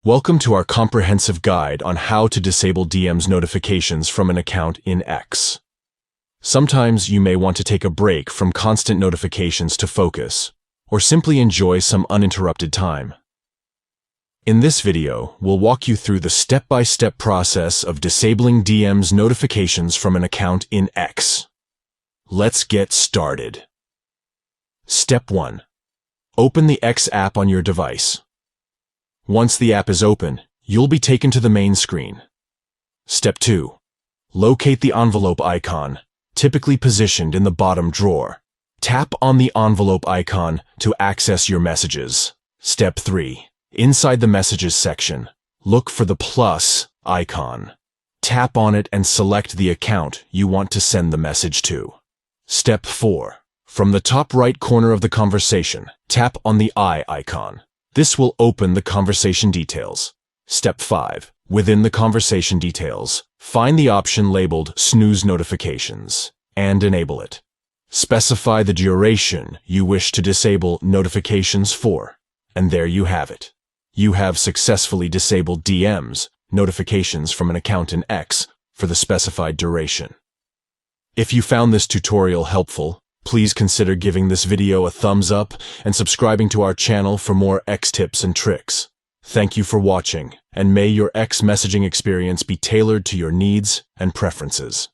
Welcome to our comprehensive guide on how to disable DM's notifications from an account in X. Sometimes you may want to take a break from constant notifications to focus, or simply enjoy some uninterrupted time. In this video, we'll walk you through the step-by-step process of disabling DM's notifications from an account in X. Let's get started. Step 1. Open the X app on your device. Once the app is open, you'll be taken to the main screen. Step 2. Locate the envelope icon, typically positioned in the bottom drawer. Tap on the envelope icon to access your messages. Step 3. Inside the Messages section, look for the plus icon. Tap on it and select the account you want to send the message to. Step 4. From the top right corner of the conversation, tap on the eye icon. This will open the conversation details. Step 5. Within the conversation details, find the option labeled Snooze Notifications and enable it. Specify the duration you wish to disable notifications for, and there you have it. You have successfully disabled DM's notifications from an account in X for the specified duration. If you found this tutorial helpful, please consider giving this video a thumbs up and subscribing to our channel for more X tips and tricks. Thank you for watching, and may your X messaging experience be tailored to your needs and preferences.